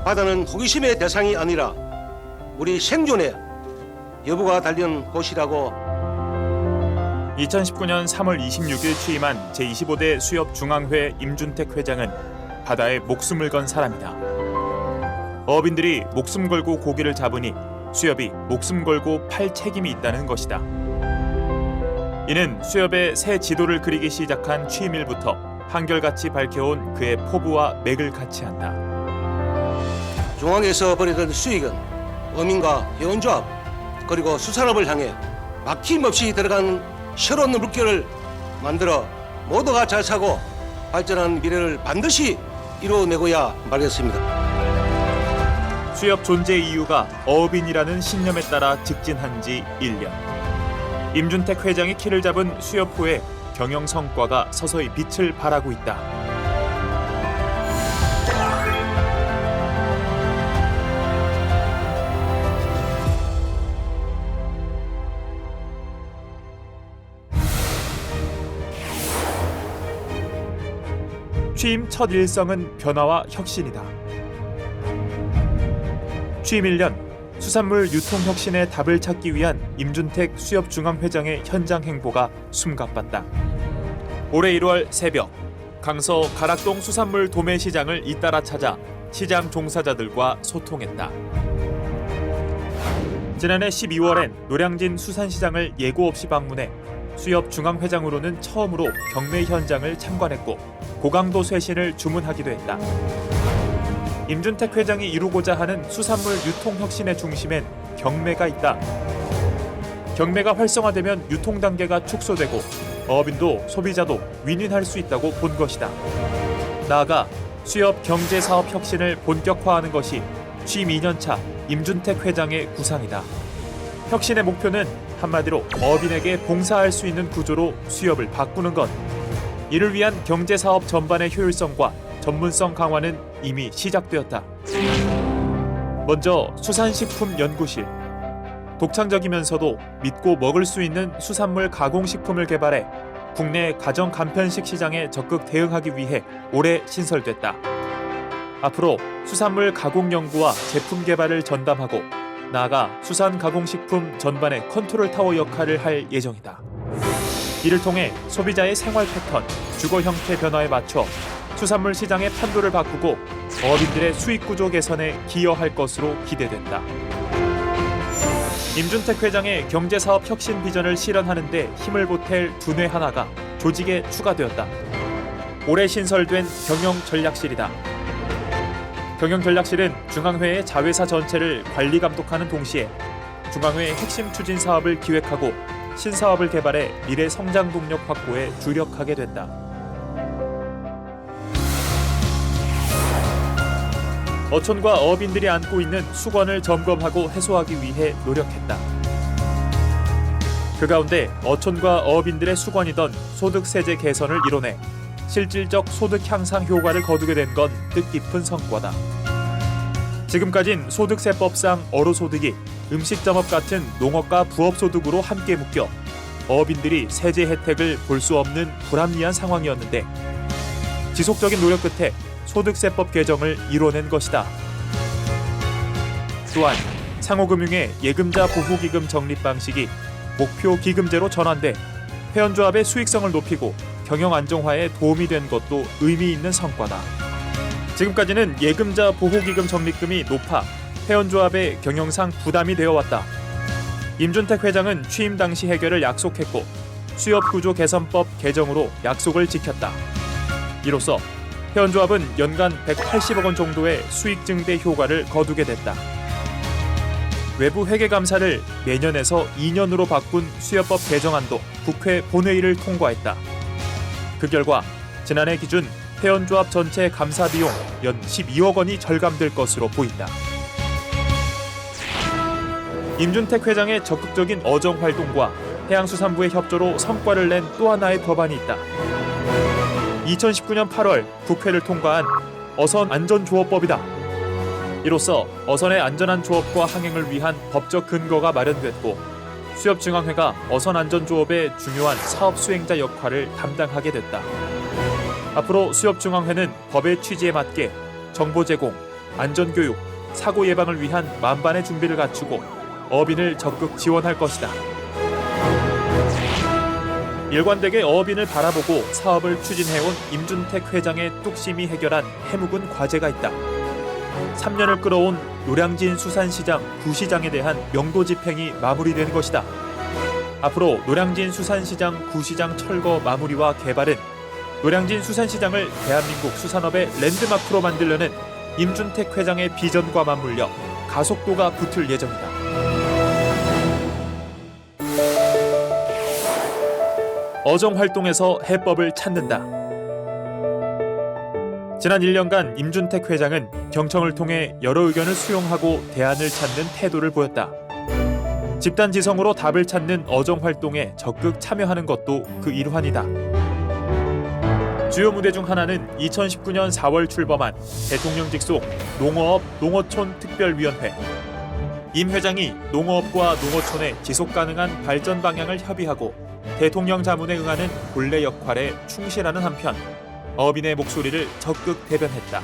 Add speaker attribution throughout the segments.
Speaker 1: 바다는 호기심의 대상이 아니라 우리 생존의 여부가 달린 곳이라고.
Speaker 2: 2019년 3월 26일 취임한 제25대 수협중앙회 임준택 회장은 바다에 목숨을 건 사람이다. 어업인들이 목숨 걸고 고기를 잡으니 수협이 목숨 걸고 팔 책임이 있다는 것이다. 이는 수협의 새 지도를 그리기 시작한 취임일부터 한결같이 밝혀온 그의 포부와 맥을 같이 한다.
Speaker 1: 중앙에서 벌이던 수익은 어민과 회원조합 그리고 수산업을 향해 막힘없이 들어가는 새로운 물결을 만들어 모두가 잘 사고 발전한 미래를 반드시 이루어내고야 말겠습니다.
Speaker 2: 수협 존재 이유가 어업인이라는 신념에 따라 직진한 지 1년. 임준택 회장이 키를 잡은 수협호의 경영 성과가 서서히 빛을 발하고 있다. 취임 첫 일성은 변화와 혁신이다. 취임 1년, 수산물 유통 혁신의 답을 찾기 위한 임준택 수협중앙회장의 현장 행보가 숨가빴다. 올해 1월 새벽, 강서 가락동 수산물 도매 시장을 잇따라 찾아 시장 종사자들과 소통했다. 지난해 12월엔 노량진 수산시장을 예고 없이 방문해 수협중앙회장으로는 처음으로 경매 현장을 참관했고 고강도 쇄신을 주문하기도 했다. 임준택 회장이 이루고자 하는 수산물 유통 혁신의 중심엔 경매가 있다. 경매가 활성화되면 유통 단계가 축소되고 어업인도 소비자도 윈윈할 수 있다고 본 것이다. 나아가 수협 경제사업 혁신을 본격화하는 것이 취임 2년차 임준택 회장의 구상이다. 혁신의 목표는 한마디로 어업인에게 봉사할 수 있는 구조로 수협을 바꾸는 것. 이를 위한 경제사업 전반의 효율성과 전문성 강화는 이미 시작되었다. 먼저 수산식품연구실. 독창적이면서도 믿고 먹을 수 있는 수산물 가공식품을 개발해 국내 가정 간편식 시장에 적극 대응하기 위해 올해 신설됐다. 앞으로 수산물 가공 연구와 제품 개발을 전담하고 나아가 수산 가공식품 전반의 컨트롤 타워 역할을 할 예정이다. 이를 통해 소비자의 생활 패턴, 주거 형태 변화에 맞춰 수산물 시장의 판도를 바꾸고 어업인들의 수익 구조 개선에 기여할 것으로 기대된다. 임준택 회장의 경제사업 혁신 비전을 실현하는 데 힘을 보탤 두뇌 하나가 조직에 추가되었다. 올해 신설된 경영전략실이다. 경영전략실은 중앙회의 자회사 전체를 관리 감독하는 동시에 중앙회의 핵심 추진 사업을 기획하고 신사업을 개발해 미래 성장 동력 확보에 주력하게 된다. 어촌과 어업인들이 안고 있는 수건을 점검하고 해소하기 위해 노력했다. 그 가운데 어촌과 어업인들의 수건이던 소득세제 개선을 이뤄내 실질적 소득 향상 효과를 거두게 된 건 뜻깊은 성과다. 지금까진 소득세법상 어로소득이 음식점업 같은 농업과 부업소득으로 함께 묶여 어업인들이 세제 혜택을 볼 수 없는 불합리한 상황이었는데 지속적인 노력 끝에 소득세법 개정을 이뤄낸 것이다. 또한 상호금융의 예금자 보호기금 적립 방식이 목표 기금제로 전환돼 회원조합의 수익성을 높이고 경영 안정화에 도움이 된 것도 의미 있는 성과다. 지금까지는 예금자 보호기금 적립금이 높아 회원조합의 경영상 부담이 되어왔다. 임준택 회장은 취임 당시 해결을 약속했고 수협구조 개선법 개정으로 약속을 지켰다. 이로써 회원조합은 연간 180억 원 정도의 수익 증대 효과를 거두게 됐다. 외부 회계감사를 내년에서 2년으로 바꾼 수협법 개정안도 국회 본회의를 통과했다. 그 결과 지난해 기준 회원조합 전체 감사 비용 연 12억 원이 절감될 것으로 보인다. 임준택 회장의 적극적인 어정 활동과 해양수산부의 협조로 성과를 낸 또 하나의 법안이 있다. 2019년 8월 국회를 통과한 어선안전조업법이다. 이로써 어선의 안전한 조업과 항행을 위한 법적 근거가 마련됐고 수협중앙회가 어선안전조업의 중요한 사업 수행자 역할을 담당하게 됐다. 앞으로 수협중앙회는 법의 취지에 맞게 정보 제공, 안전교육, 사고 예방을 위한 만반의 준비를 갖추고 어업인을 적극 지원할 것이다. 일관되게 어업인을 바라보고 사업을 추진해온 임준택 회장의 뚝심이 해결한 해묵은 과제가 있다. 3년을 끌어온 노량진 수산시장 구시장에 대한 명도 집행이 마무리된 것이다. 앞으로 노량진 수산시장 구시장 철거 마무리와 개발은 노량진 수산시장을 대한민국 수산업의 랜드마크로 만들려는 임준택 회장의 비전과 맞물려 가속도가 붙을 예정이다. 어정 활동에서 해법을 찾는다. 지난 1년간 임준택 회장은 경청을 통해 여러 의견을 수용하고 대안을 찾는 태도를 보였다. 집단 지성으로 답을 찾는 어정 활동에 적극 참여하는 것도 그 일환이다. 주요 무대 중 하나는 2019년 4월 출범한 대통령 직속 농어업 농어촌 특별위원회. 임 회장이 농어업과 농어촌의 지속 가능한 발전 방향을 협의하고 대통령 자문에 응하는 본래 역할에 충실하는 한편 어업인의 목소리를 적극 대변했다.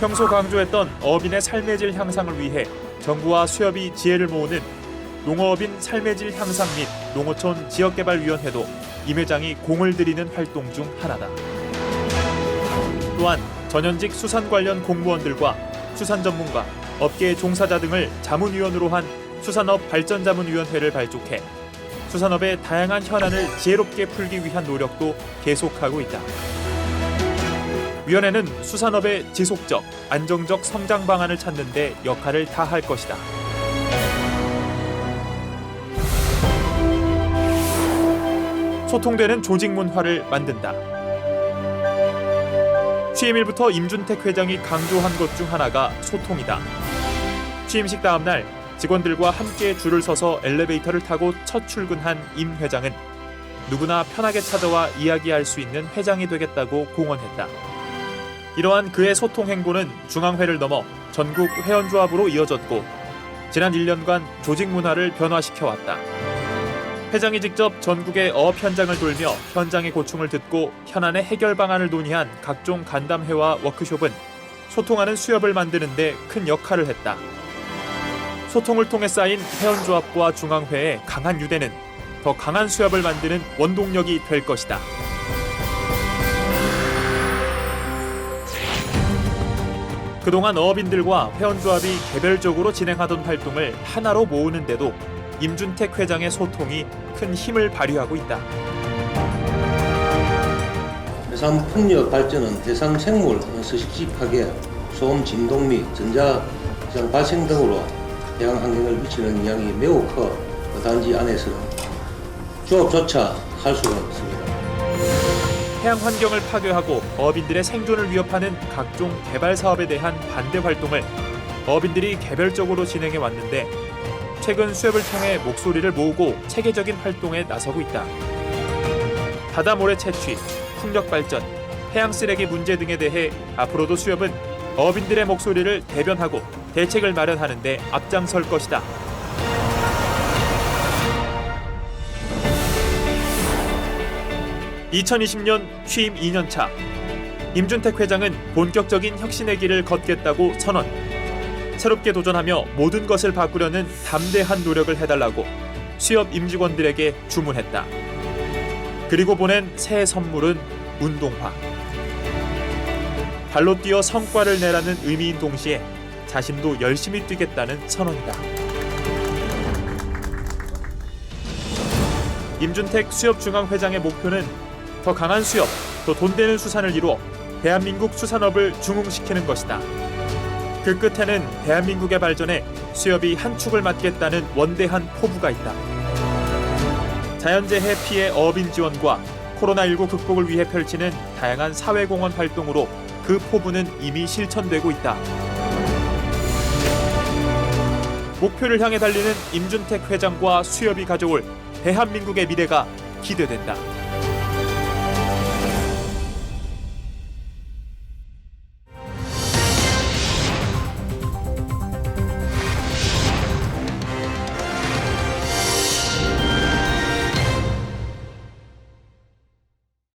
Speaker 2: 평소 강조했던 어업인의 삶의 질 향상을 위해 정부와 수협이 지혜를 모으는 농어업인 삶의 질 향상 및 농어촌 지역개발위원회도 임 회장이 공을 들이는 활동 중 하나다. 또한 전현직 수산 관련 공무원들과 수산 전문가, 업계 종사자 등을 자문위원으로 한 수산업 발전자문위원회를 발족해 수산업의 다양한 현안을 지혜롭게 풀기 위한 노력도 계속하고 있다. 위원회는 수산업의 지속적, 안정적 성장 방안을 찾는 데 역할을 다할 것이다. 소통되는 조직 문화를 만든다. 취임일부터 임준택 회장이 강조한 것 중 하나가 소통이다. 취임식 다음 날 직원들과 함께 줄을 서서 엘리베이터를 타고 첫 출근한 임 회장은 누구나 편하게 찾아와 이야기할 수 있는 회장이 되겠다고 공언했다. 이러한 그의 소통 행보는 중앙회를 넘어 전국 회원조합으로 이어졌고 지난 1년간 조직 문화를 변화시켜왔다. 회장이 직접 전국의 어업 현장을 돌며 현장의 고충을 듣고 현안의 해결 방안을 논의한 각종 간담회와 워크숍은 소통하는 수협을 만드는 데 큰 역할을 했다. 소통을 통해 쌓인 회원조합과 중앙회의 강한 유대는 더 강한 수협을 만드는 원동력이 될 것이다. 그동안 어업인들과 회원조합이 개별적으로 진행하던 활동을 하나로 모으는데도 임준택 회장의 소통이 큰 힘을 발휘하고 있다.
Speaker 1: 해상 풍력 발전은 해상 생물 서식지 파괴, 소음 진동 및 전자기상 발생 등으로 해양 환경을 미치는 영향이 매우 커 단지 안에서는 조업조차 할 수가 없습니다.
Speaker 2: 해양 환경을 파괴하고 어업인들의 생존을 위협하는 각종 개발 사업에 대한 반대 활동을 어업인들이 개별적으로 진행해 왔는데 최근 수협을 통해 목소리를 모으고 체계적인 활동에 나서고 있다. 바다 모래 채취, 풍력 발전, 해양 쓰레기 문제 등에 대해 앞으로도 수협은 어업인들의 목소리를 대변하고 대책을 마련하는 데 앞장설 것이다. (2020년) 취임 2년차 임준택 회장은 본격적인 혁신의 길을 걷겠다고 선언. 새롭게 도전하며 모든 것을 바꾸려는 담대한 노력을 해달라고 수협 임직원들에게 주문했다. 그리고 보낸 새 선물은 운동화. 발로 뛰어 성과를 내라는 의미인 동시에 자신도 열심히 뛰겠다는 선언이다. 임준택 수협중앙회장의 목표는 더 강한 수협, 더 돈 되는 수산을 이루어 대한민국 수산업을 중흥시키는 것이다. 그 끝에는 대한민국의 발전에 수협이 한 축을 맡겠다는 원대한 포부가 있다. 자연재해 피해 어업인 지원과 코로나19 극복을 위해 펼치는 다양한 사회공헌 활동으로 그 포부는 이미 실천되고 있다. 목표를 향해 달리는 임준택 회장과 수협이 가져올 대한민국의 미래가 기대된다.